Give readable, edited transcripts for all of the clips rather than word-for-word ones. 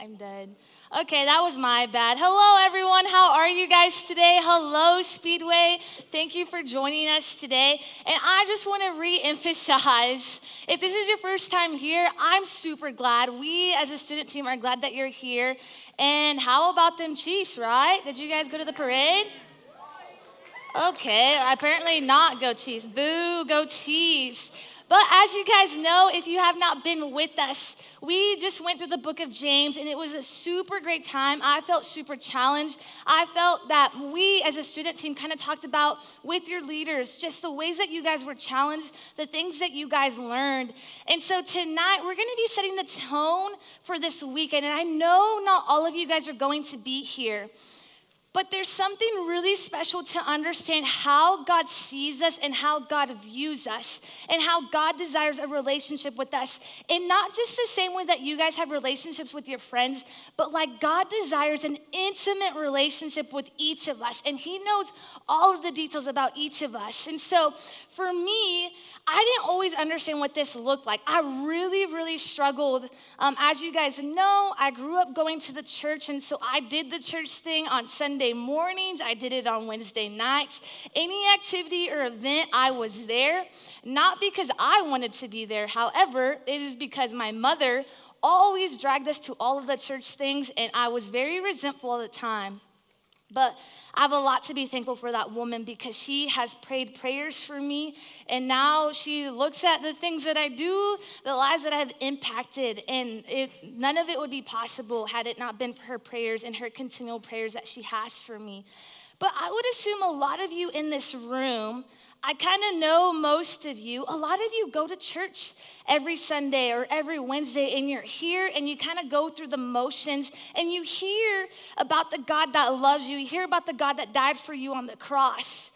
I'm dead. Okay, that was my bad. Hello, everyone. How are you guys today? Hello, Speedway. Thank you for joining us today. And I just want to re-emphasize, if this is your first time here, I'm super glad. We, as a student team, are glad that you're here. And how about them Chiefs, right? Did you guys go to the parade? Okay, apparently not go Chiefs. Boo, go Chiefs. But as you guys know, if you have not been with us, we just went through the book of James and it was a super great time. I felt super challenged. I felt that we as a student team kind of talked about with your leaders, just the ways that you guys were challenged, the things that you guys learned. And so tonight we're going to be setting the tone for this weekend. And I know not all of you guys are going to be here. But there's something really special to understand how God sees us and how God views us and how God desires a relationship with us. And not just the same way that you guys have relationships with your friends, but like God desires an intimate relationship with each of us. And He knows all of the details about each of us. And so for me, I didn't always understand what this looked like. I really struggled. As you guys know, I grew up going to the church, and so I did the church thing on Sunday mornings. I did it on Wednesday nights. Any activity or event, I was there. Not because I wanted to be there. However, it is because my mother always dragged us to all of the church things, and I was very resentful at the time. But I have a lot to be thankful for that woman because she has prayed prayers for me. And now she looks at the things that I do, the lives that I have impacted. And none of it would be possible had it not been for her prayers and her continual prayers that she has for me. But I would assume a lot of you in this room, I kind of know most of you, a lot of you go to church every Sunday or every Wednesday and you're here and you kind of go through the motions and you hear about the God that loves you. You hear about the God that died for you on the cross.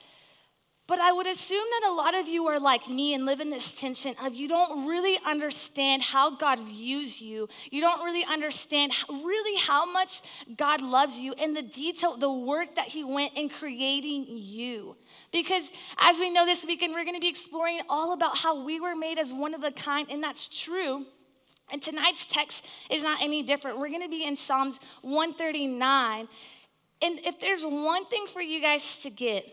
But I would assume that a lot of you are like me and live in this tension of you don't really understand how God views you. You don't really understand really how much God loves you and the detail, the work that He went in creating you. Because as we know this weekend, we're going to be exploring all about how we were made as one of a kind, and that's true. And tonight's text is not any different. We're going to be in Psalms 139. And if there's one thing for you guys to get,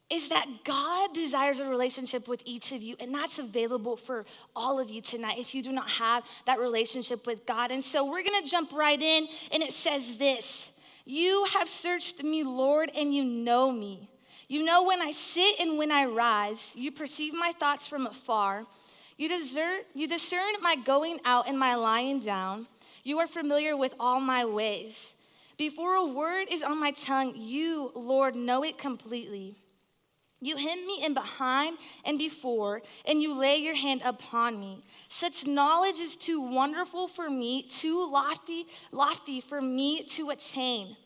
is that God desires a relationship with each of you, and that's available for all of you tonight if you do not have that relationship with God. And so we're going to jump right in, and it says this: "You have searched me, Lord, and you know me. You know when I sit and when I rise. You perceive my thoughts from afar. You discern my going out and my lying down. You are familiar with all my ways. Before a word is on my tongue, you, Lord, know it completely. You hem me in behind and before, and you lay your hand upon me. Such knowledge is too wonderful for me, too lofty for me to attain."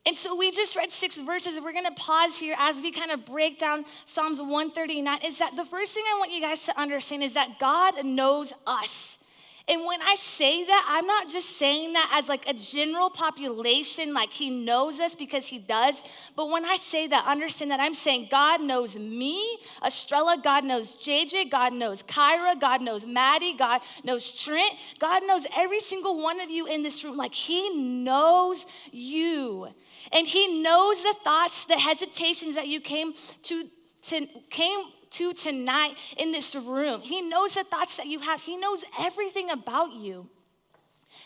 And so we just read 6 verses, and we're going to pause here as we kind of break down Psalms 139. Is that the first thing I want you guys to understand is that God knows us. And when I say that, I'm not just saying that as like a general population, like He knows us, because He does. But when I say that, understand that I'm saying God knows me, Estrella, God knows JJ, God knows Kyra, God knows Maddie, God knows Trent. God knows every single one of you in this room. Like He knows you. And He knows the thoughts, the hesitations that you came to tonight in this room. He knows the thoughts that you have. He knows everything about you.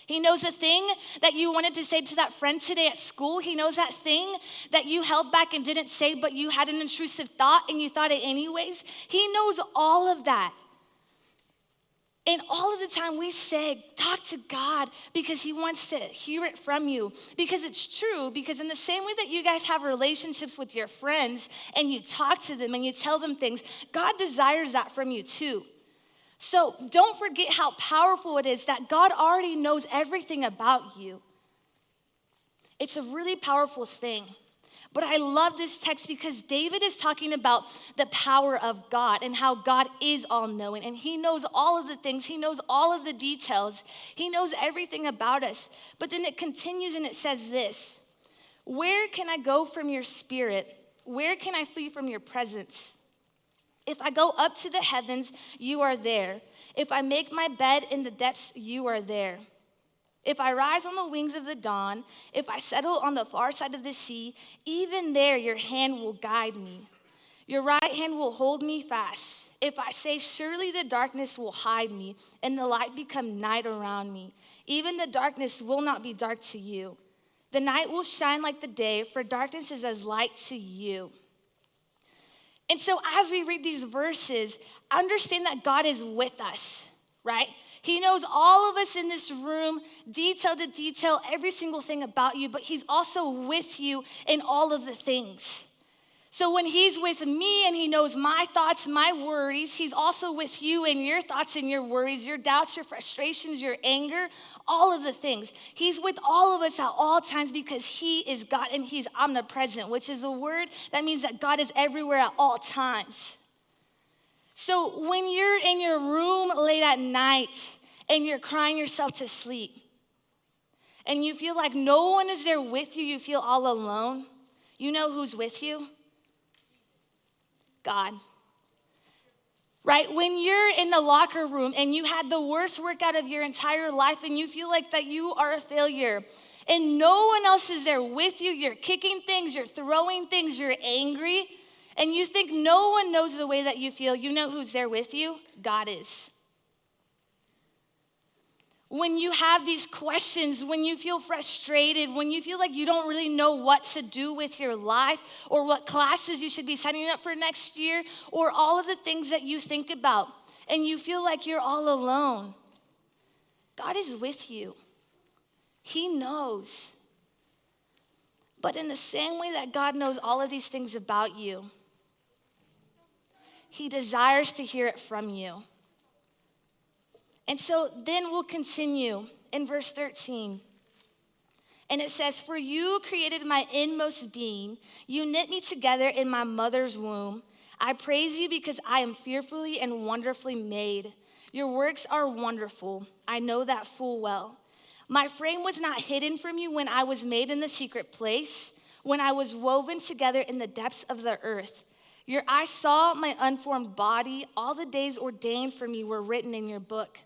He knows the thing that you wanted to say to that friend today at school. He knows that thing that you held back and didn't say, but you had an intrusive thought and you thought it anyways. He knows all of that. And all of the time we say, talk to God, because He wants to hear it from you. Because it's true, because in the same way that you guys have relationships with your friends and you talk to them and you tell them things, God desires that from you too. So don't forget how powerful it is that God already knows everything about you. It's a really powerful thing. But I love this text because David is talking about the power of God and how God is all-knowing. And He knows all of the things. He knows all of the details. He knows everything about us. But then it continues and it says this: "Where can I go from your spirit? Where can I flee from your presence? If I go up to the heavens, you are there. If I make my bed in the depths, you are there. If I rise on the wings of the dawn, if I settle on the far side of the sea, even there your hand will guide me. Your right hand will hold me fast. If I say, surely the darkness will hide me, and the light become night around me, even the darkness will not be dark to you. The night will shine like the day, for darkness is as light to you. And so as we read these verses, understand that God is with us, right? He knows all of us in this room, detail to detail, every single thing about you, but he's also with you in all of the things. So when he's with me and he knows my thoughts, my worries, he's also with you in your thoughts and your worries, your doubts, your frustrations, your anger, all of the things. He's with all of us at all times because he is God and he's omnipresent, which is a word that means that God is everywhere at all times. So when you're in your room late at night and you're crying yourself to sleep and you feel like no one is there with you, you feel all alone, you know who's with you? God. Right? When you're in the locker room and you had the worst workout of your entire life and you feel like that you are a failure and no one else is there with you, you're kicking things, you're throwing things, you're angry, and you think no one knows the way that you feel, you know who's there with you? God is. When you have these questions, when you feel frustrated, when you feel like you don't really know what to do with your life or what classes you should be signing up for next year or all of the things that you think about and you feel like you're all alone, God is with you. He knows. But in the same way that God knows all of these things about you, he desires to hear it from you. And so then we'll continue in verse 13. And it says, for you created my inmost being. You knit me together in my mother's womb. I praise you because I am fearfully and wonderfully made. Your works are wonderful. I know that full well. My frame was not hidden from you when I was made in the secret place, when I was woven together in the depths of the earth. Your eyes saw my unformed body. All the days ordained for me were written in your book,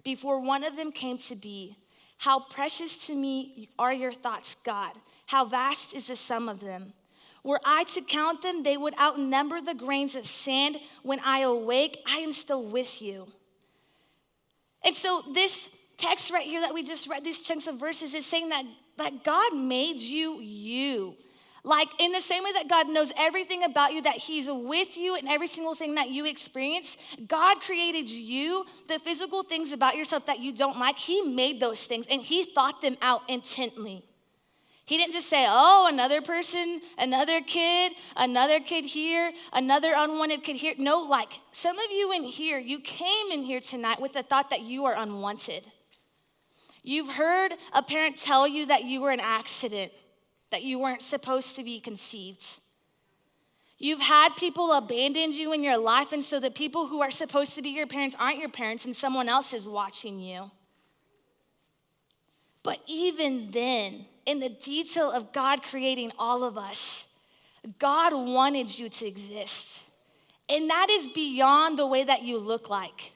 before one of them came to be. How precious to me are your thoughts, God. How vast is the sum of them. Were I to count them, they would outnumber the grains of sand. When I awake, I am still with you. And so this text right here that we just read, these chunks of verses, is saying that God made you. Like in the same way that God knows everything about you, that he's with you in every single thing that you experience, God created you, the physical things about yourself that you don't like, he made those things and he thought them out intently. He didn't just say, oh, another person, another kid here, another unwanted kid here. No, like some of you in here, you came in here tonight with the thought that you are unwanted. You've heard a parent tell you that you were an accident, that you weren't supposed to be conceived. You've had people abandon you in your life, and so the people who are supposed to be your parents aren't your parents, and someone else is watching you. But even then, in the detail of God creating all of us, God wanted you to exist. And that is beyond the way that you look like.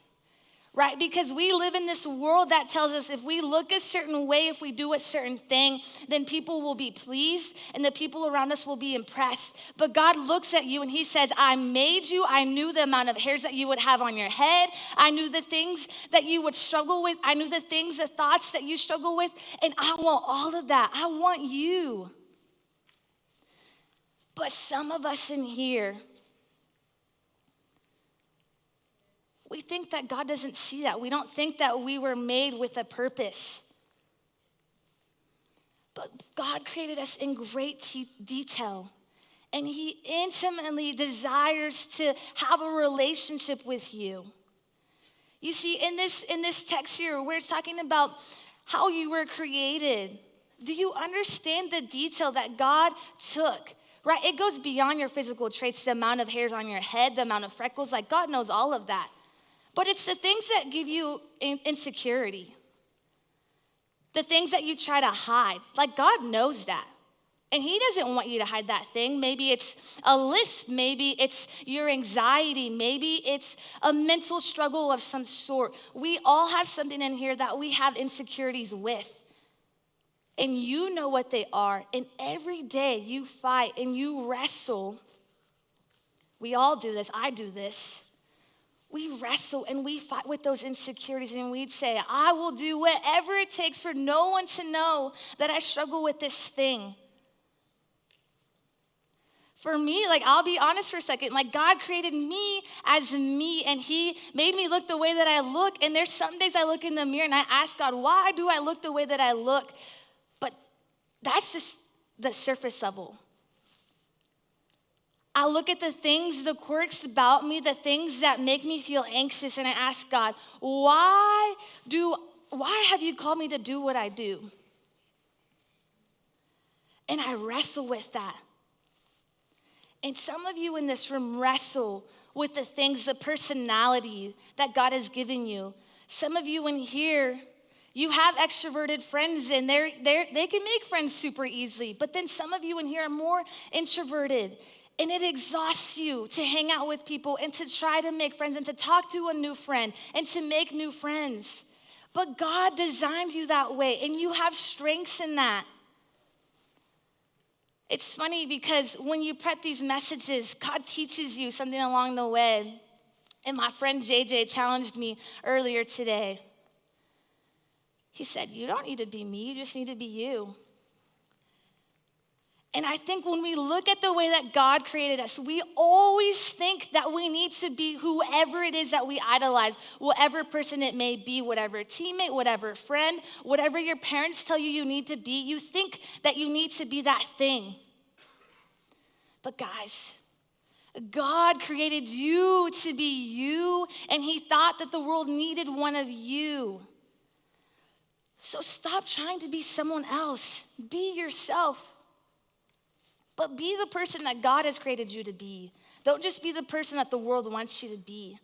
Right? Because we live in this world that tells us if we look a certain way, if we do a certain thing, then people will be pleased and the people around us will be impressed. But God looks at you and he says, I made you. I knew the amount of hairs that you would have on your head. I knew the things that you would struggle with. I knew the thoughts that you struggle with. And I want all of that. I want you. But some of us in here, we think that God doesn't see that. We don't think that we were made with a purpose. But God created us in great detail. And he intimately desires to have a relationship with you. You see, in this text here, where it's talking about how you were created, do you understand the detail that God took? Right? It goes beyond your physical traits, the amount of hairs on your head, the amount of freckles. Like God knows all of that. But it's the things that give you insecurity. The things that you try to hide. Like God knows that. And he doesn't want you to hide that thing. Maybe it's a lisp. Maybe it's your anxiety. Maybe it's a mental struggle of some sort. We all have something in here that we have insecurities with. And you know what they are. And every day you fight and you wrestle. We all do this. I do this. We wrestle and we fight with those insecurities, and we'd say, I will do whatever it takes for no one to know that I struggle with this thing. For me, I'll be honest for a second, God created me as me, and he made me look the way that I look, and there's some days I look in the mirror and I ask God, why do I look the way that I look? But that's just the surface level. I look at the things, the quirks about me, the things that make me feel anxious, and I ask God, why have you called me to do what I do? And I wrestle with that. And some of you in this room wrestle with the things, the personality that God has given you. Some of you in here, you have extroverted friends, and they can make friends super easily. But then some of you in here are more introverted, and it exhausts you to hang out with people and to try to make friends and to talk to a new friend and to make new friends. But God designed you that way, and you have strengths in that. It's funny because when you prep these messages, God teaches you something along the way. And my friend JJ challenged me earlier today. He said, you don't need to be me, you just need to be you. And I think when we look at the way that God created us, we always think that we need to be whoever it is that we idolize, whatever person it may be, whatever teammate, whatever friend, whatever your parents tell you need to be. You think that you need to be that thing. But guys, God created you to be you, and he thought that the world needed one of you. So stop trying to be someone else. Be yourself. But be the person that God has created you to be. Don't just be the person that the world wants you to be.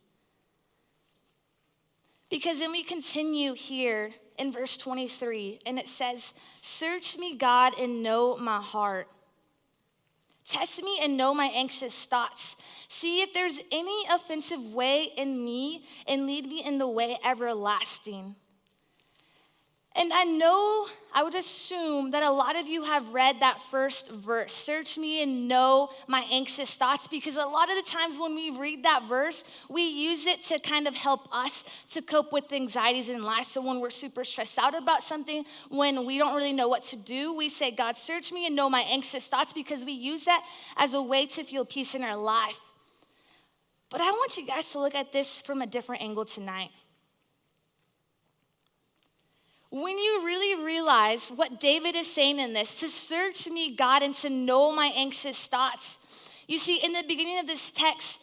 Because then we continue here in verse 23, and it says, search me, God, and know my heart. Test me and know my anxious thoughts. See if there's any offensive way in me, and lead me in the way everlasting. And I would assume that a lot of you have read that first verse, search me and know my anxious thoughts, because a lot of the times when we read that verse, we use it to kind of help us to cope with anxieties in life. So when we're super stressed out about something, when we don't really know what to do, we say, God, search me and know my anxious thoughts, because we use that as a way to feel peace in our life. But I want you guys to look at this from a different angle tonight. When you really realize what David is saying in this, to search me, God, and to know my anxious thoughts. You see, in the beginning of this text,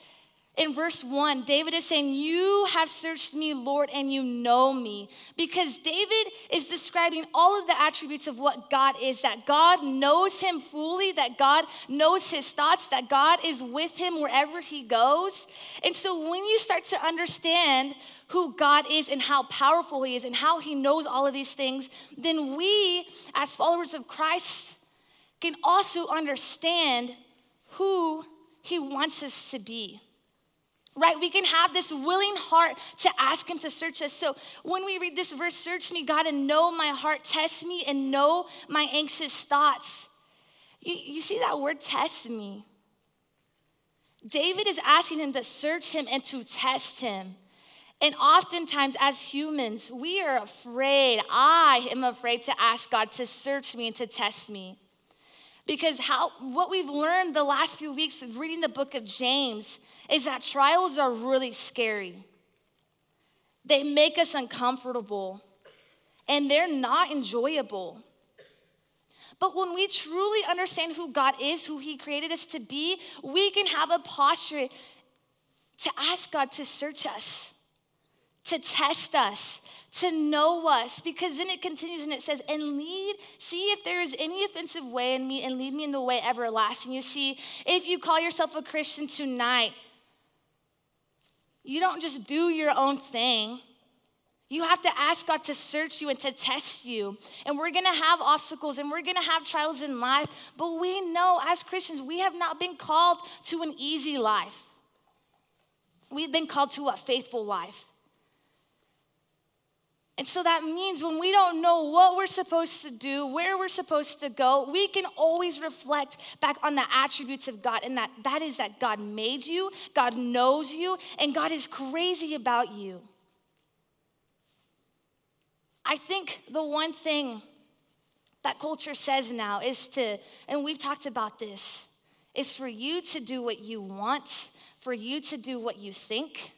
in verse 1, David is saying, you have searched me, Lord, and you know me. Because David is describing all of the attributes of what God is, that God knows him fully, that God knows his thoughts, that God is with him wherever he goes. And so when you start to understand who God is and how powerful he is and how he knows all of these things, then we, as followers of Christ, can also understand who he wants us to be. Right? We can have this willing heart to ask him to search us. So when we read this verse, search me, God, and know my heart, test me and know my anxious thoughts. You see that word, test me? David is asking him to search him and to test him. And oftentimes as humans, we are afraid. I am afraid to ask God to search me and to test me. Because what we've learned the last few weeks of reading the book of James is that trials are really scary. They make us uncomfortable, and they're not enjoyable. But when we truly understand who God is, who he created us to be, we can have a posture to ask God to search us, to test us, to know us, because then it continues and it says, and see if there is any offensive way in me and lead me in the way everlasting. You see, if you call yourself a Christian tonight, you don't just do your own thing. You have to ask God to search you and to test you. And we're gonna have obstacles and we're gonna have trials in life, but we know as Christians, we have not been called to an easy life. We've been called to a faithful life. And so that means when we don't know what we're supposed to do, where we're supposed to go, we can always reflect back on the attributes of God. And that is that God made you, God knows you, and God is crazy about you. I think the one thing that culture says now is and we've talked about this, is for you to do what you want, for you to do what you think.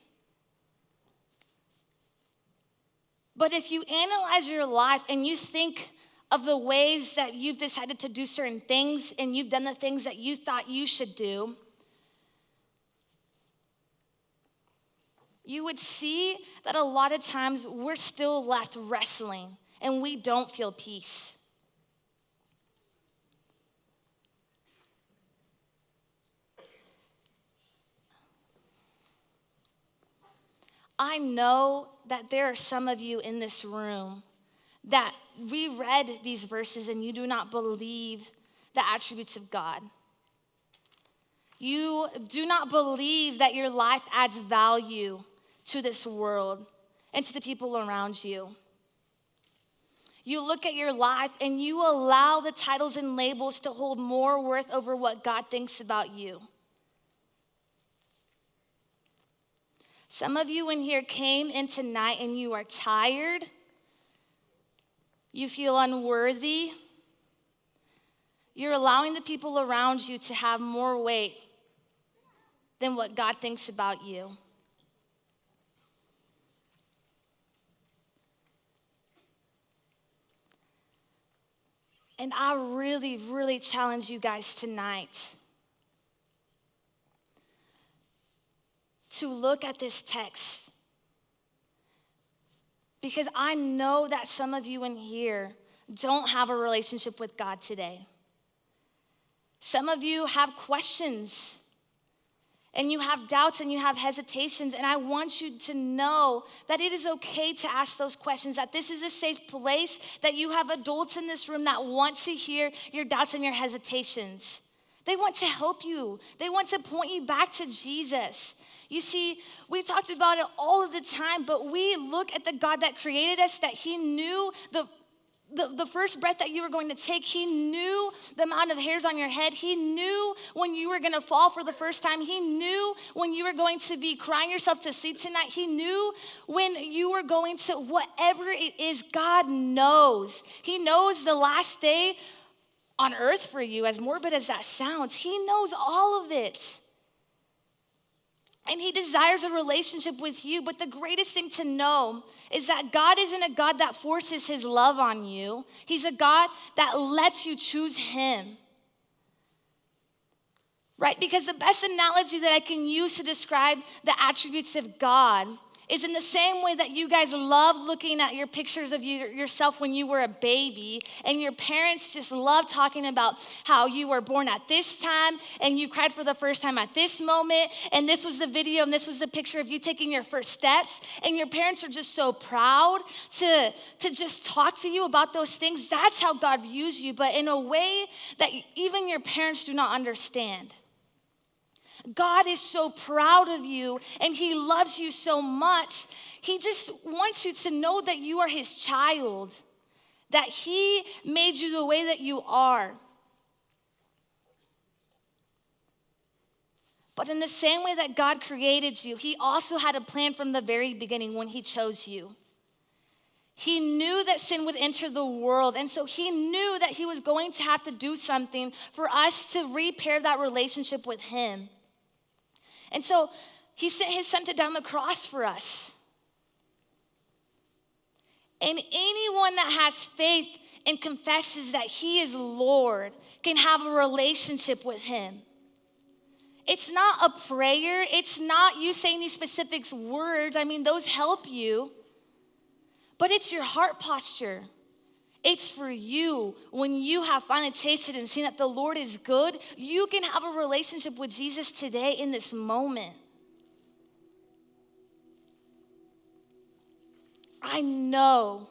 But if you analyze your life and you think of the ways that you've decided to do certain things and you've done the things that you thought you should do, you would see that a lot of times we're still left wrestling and we don't feel peace. I know that there are some of you in this room that we read these verses and you do not believe the attributes of God. You do not believe that your life adds value to this world and to the people around you. You look at your life and you allow the titles and labels to hold more worth over what God thinks about you. Some of you in here came in tonight and you are tired. You feel unworthy. You're allowing the people around you to have more weight than what God thinks about you. And I really, really challenge you guys tonight to look at this text, because I know that some of you in here don't have a relationship with God today. Some of you have questions and you have doubts and you have hesitations, and I want you to know that it is okay to ask those questions, that this is a safe place, that you have adults in this room that want to hear your doubts and your hesitations. They want to help you. They want to point you back to Jesus. You see, we've talked about it all of the time, but we look at the God that created us, that he knew the first breath that you were going to take. He knew the amount of hairs on your head. He knew when you were going to fall for the first time. He knew when you were going to be crying yourself to sleep tonight. He knew when you were going to, whatever it is, God knows. He knows the last day on earth for you, as morbid as that sounds. He knows all of it. And he desires a relationship with you. But the greatest thing to know is that God isn't a God that forces his love on you. He's a God that lets you choose him. Right? Because the best analogy that I can use to describe the attributes of God is in the same way that you guys love looking at your pictures of yourself when you were a baby, and your parents just love talking about how you were born at this time and you cried for the first time at this moment, and this was the video and this was the picture of you taking your first steps, and your parents are just so proud to just talk to you about those things. That's how God views you, but in a way that even your parents do not understand. God is so proud of you and he loves you so much. He just wants you to know that you are his child, that he made you the way that you are. But in the same way that God created you, he also had a plan from the very beginning when he chose you. He knew that sin would enter the world, and so he knew that he was going to have to do something for us to repair that relationship with him. And so he sent his son to die on the cross for us. And anyone that has faith and confesses that he is Lord can have a relationship with him. It's not a prayer. It's not you saying these specific words. I mean, those help you. But it's your heart posture. It's for you. When you have finally tasted and seen that the Lord is good, you can have a relationship with Jesus today in this moment. I know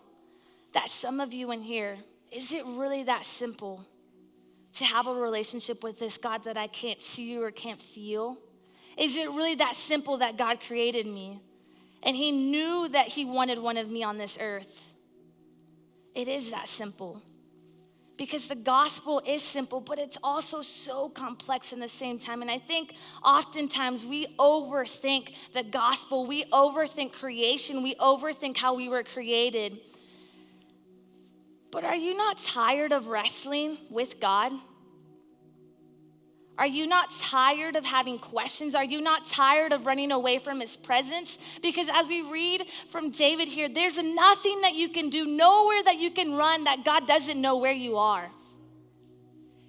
that some of you in here, is it really that simple to have a relationship with this God that I can't see or can't feel? Is it really that simple that God created me and he knew that he wanted one of me on this earth? It is that simple. Because the gospel is simple, but it's also so complex in the same time. And I think oftentimes we overthink the gospel, we overthink creation, we overthink how we were created. But are you not tired of wrestling with God? Are you not tired of having questions? Are you not tired of running away from his presence? Because as we read from David here, there's nothing that you can do, nowhere that you can run that God doesn't know where you are.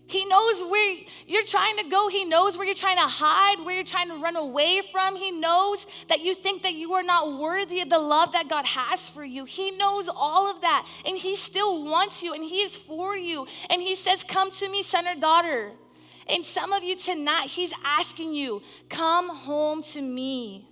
He knows where you're trying to go. He knows where you're trying to hide, where you're trying to run away from. He knows that you think that you are not worthy of the love that God has for you. He knows all of that, and he still wants you, and he is for you. And he says, come to me, son or daughter. And some of you tonight, he's asking you, come home to me.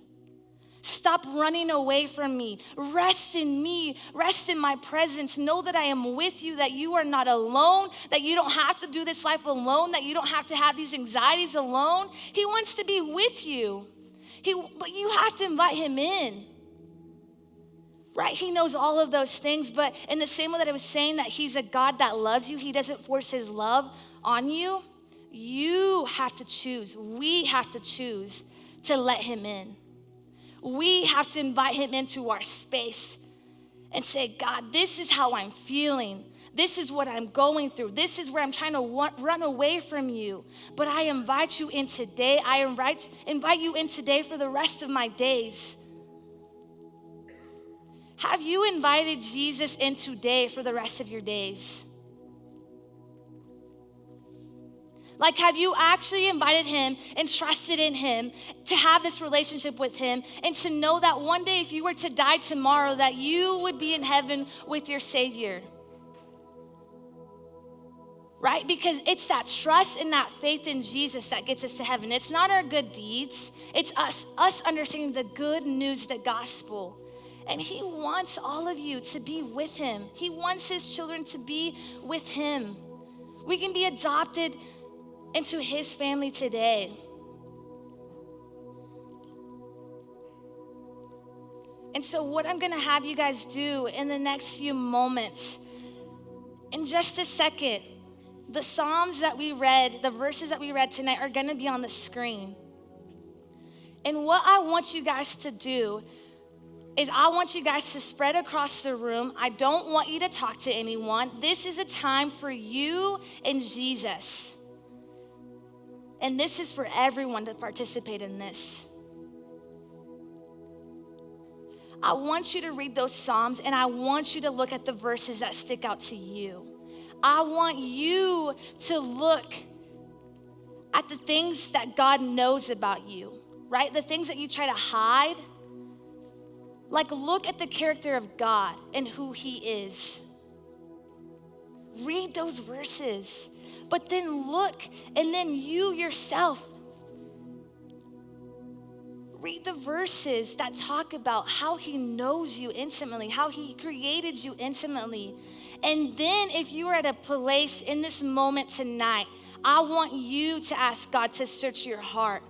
Stop running away from me. Rest in me. Rest in my presence. Know that I am with you, that you are not alone, that you don't have to do this life alone, that you don't have to have these anxieties alone. He wants to be with you. But you have to invite him in. Right? He knows all of those things, but in the same way that I was saying that he's a God that loves you, he doesn't force his love on you. You have to choose. We have to choose to let him in. We have to invite him into our space and say, God, this is how I'm feeling. This is what I'm going through. This is where I'm trying to run away from you. But I invite you in today. I invite you in today for the rest of my days. Have you invited Jesus in today for the rest of your days? Like, have you actually invited him and trusted in him to have this relationship with him and to know that one day if you were to die tomorrow that you would be in heaven with your Savior? Right? Because it's that trust and that faith in Jesus that gets us to heaven. It's not our good deeds. It's us understanding the good news, the gospel. And he wants all of you to be with him. He wants his children to be with him. We can be adopted into his family today. And so what I'm gonna have you guys do in the next few moments, in just a second, the Psalms that we read, the verses that we read tonight are gonna be on the screen. And what I want you guys to do is I want you guys to spread across the room. I don't want you to talk to anyone. This is a time for you and Jesus. And this is for everyone to participate in this. I want you to read those Psalms and I want you to look at the verses that stick out to you. I want you to look at the things that God knows about you, right? The things that you try to hide. Like, look at the character of God and who he is. Read those verses. But then look, and then you yourself, read the verses that talk about how he knows you intimately, how he created you intimately. And then if you are at a place in this moment tonight, I want you to ask God to search your heart.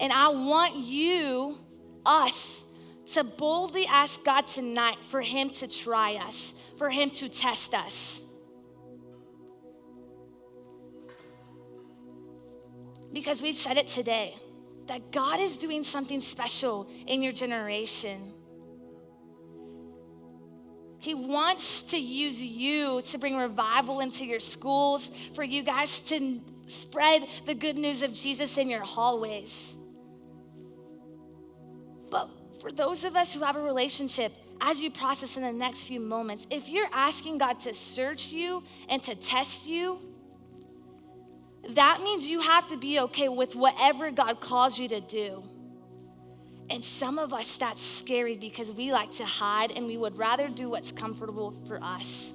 And I want us, to boldly ask God tonight for him to try us, for him to test us. Because we've said it today, that God is doing something special in your generation. He wants to use you to bring revival into your schools, for you guys to spread the good news of Jesus in your hallways. But for those of us who have a relationship, as you process in the next few moments, if you're asking God to search you and to test you, that means you have to be okay with whatever God calls you to do. And some of us, that's scary because we like to hide and we would rather do what's comfortable for us.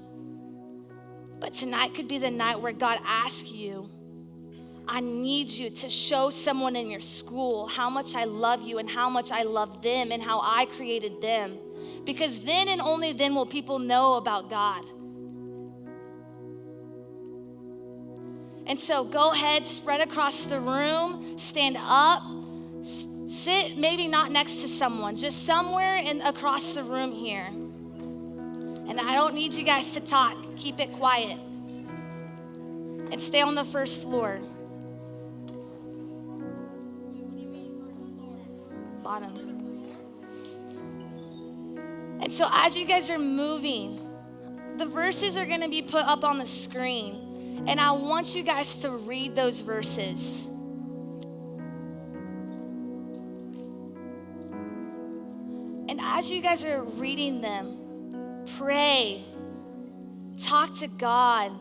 But tonight could be the night where God asks you, I need you to show someone in your school how much I love you and how much I love them and how I created them. Because then and only then will people know about God. And so go ahead, spread across the room, stand up, sit maybe not next to someone, just somewhere across the room here. And I don't need you guys to talk. Keep it quiet. And stay on the first floor. Bottom. And so as you guys are moving, the verses are going to be put up on the screen. And I want you guys to read those verses. And as you guys are reading them, pray, talk to God.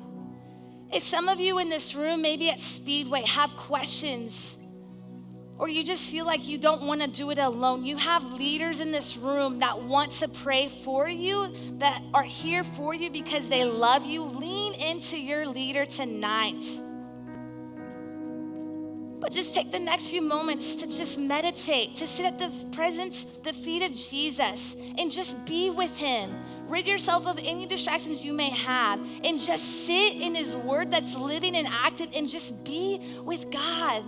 If some of you in this room, maybe at Speedway, have questions, or you just feel like you don't want to do it alone, you have leaders in this room that want to pray for you, that are here for you because they love you. Lean into your leader tonight. But just take the next few moments to just meditate, to sit at the feet of Jesus, and just be with him. Rid yourself of any distractions you may have, and just sit in his word that's living and active, and just be with God.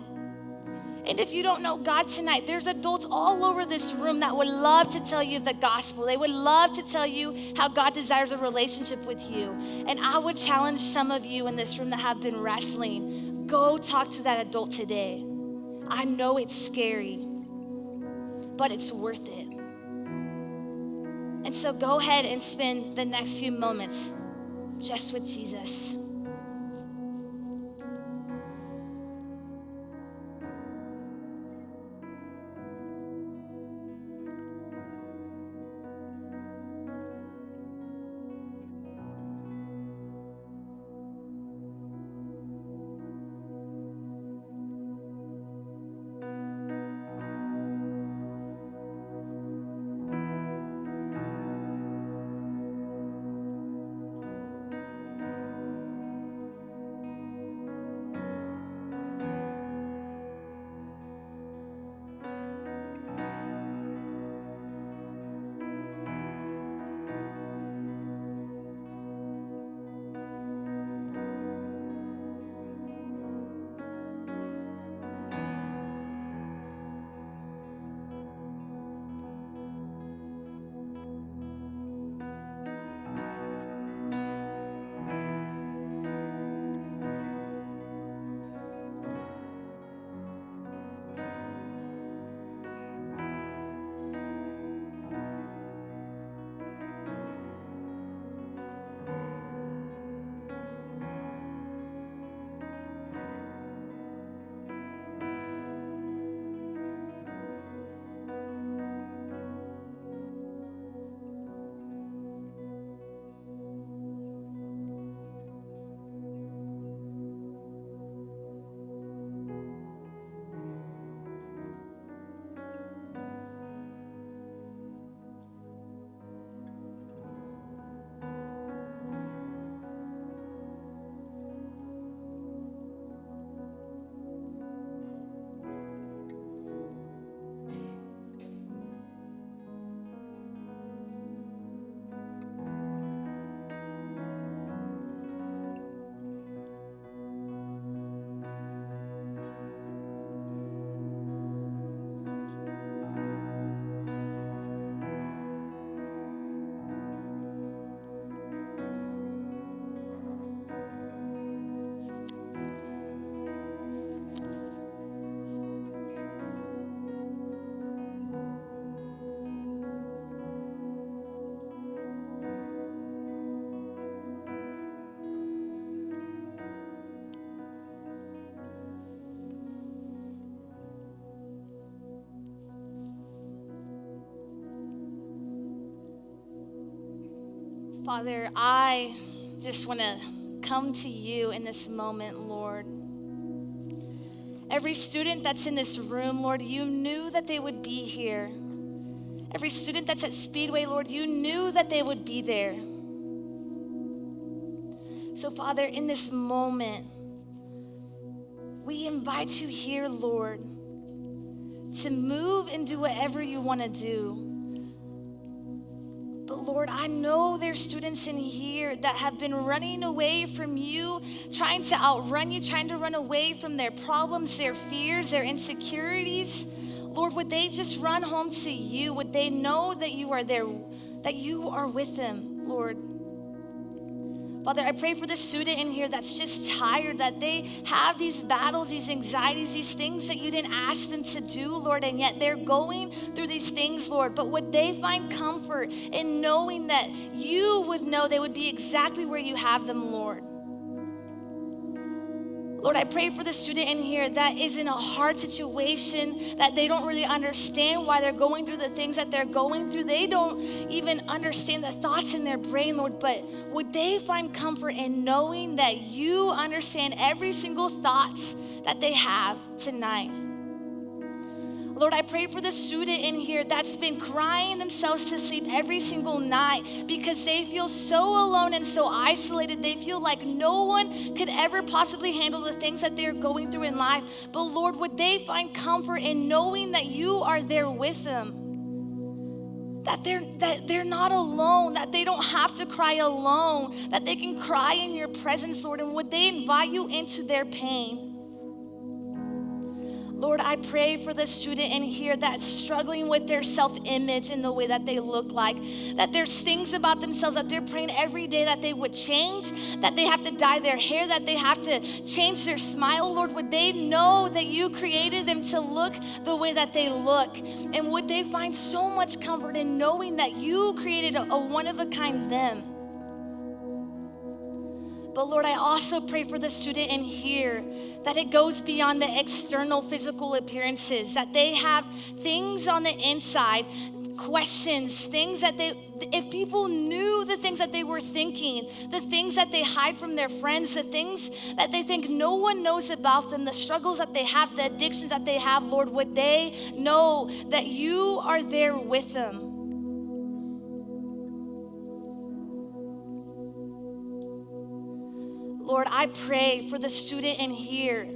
And if you don't know God tonight, there's adults all over this room that would love to tell you the gospel. They would love to tell you how God desires a relationship with you. And I would challenge some of you in this room that have been wrestling, go talk to that adult today. I know it's scary, but it's worth it. And so go ahead and spend the next few moments just with Jesus. Father, I just want to come to you in this moment, Lord. Every student that's in this room, Lord, you knew that they would be here. Every student that's at Speedway, Lord, you knew that they would be there. So, Father, in this moment, We invite you here, Lord, to move and do whatever you want to do. But Lord, I know there's students in here that have been running away from you, trying to outrun you, trying to run away from their problems, their fears, their insecurities. Lord, would they just run home to you? Would they know that you are there, that you are with them, Lord? Father, I pray for the student in here that's just tired, that they have these battles, these anxieties, these things that you didn't ask them to do, Lord, and yet they're going through these things, Lord. But would they find comfort in knowing that you would know they would be exactly where you have them, Lord? Lord, I pray for the student in here that is in a hard situation, that they don't really understand why they're going through the things that they're going through. They don't even understand the thoughts in their brain, Lord, but would they find comfort in knowing that you understand every single thought that they have tonight? Lord, I pray for the student in here that's been crying themselves to sleep every single night because they feel so alone and so isolated. They feel like no one could ever possibly handle the things that they're going through in life. But Lord, would they find comfort in knowing that you are there with them? That they're not alone, that they don't have to cry alone, that they can cry in your presence, Lord, and would they invite you into their pain? Lord, I pray for the student in here that's struggling with their self-image and the way that they look like, that there's things about themselves that they're praying every day that they would change, that they have to dye their hair, that they have to change their smile. Lord, would they know that you created them to look the way that they look? And would they find so much comfort in knowing that you created a one-of-a-kind them? But Lord, I also pray for the student in here that it goes beyond the external physical appearances, that they have things on the inside, questions, things that if people knew the things that they were thinking, the things that they hide from their friends, the things that they think no one knows about them, the struggles that they have, the addictions that they have, Lord, would they know that you are there with them? Lord, I pray for the student in here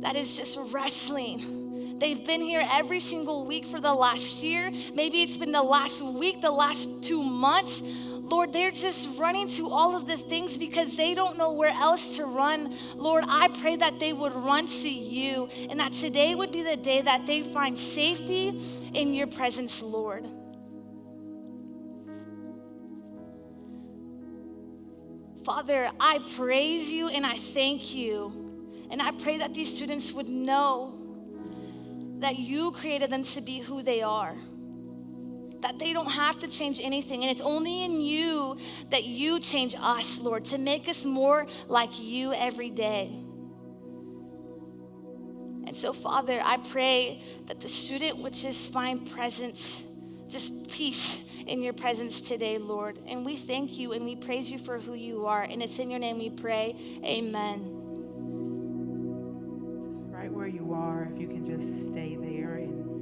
that is just wrestling. They've been here every single week for the last year. Maybe it's been the last week, the last 2 months. Lord, they're just running to all of the things because they don't know where else to run. Lord, I pray that they would run to you and that today would be the day that they find safety in your presence, Lord. Father, I praise you and I thank you. And I pray that these students would know that you created them to be who they are. That they don't have to change anything. And it's only in you that you change us, Lord, to make us more like you every day. And so, Father, I pray that the student would just find presence, just peace in your presence today, Lord. And we thank you and we praise you for who you are. And it's in your name we pray, amen. Right where you are, if you can just stay there and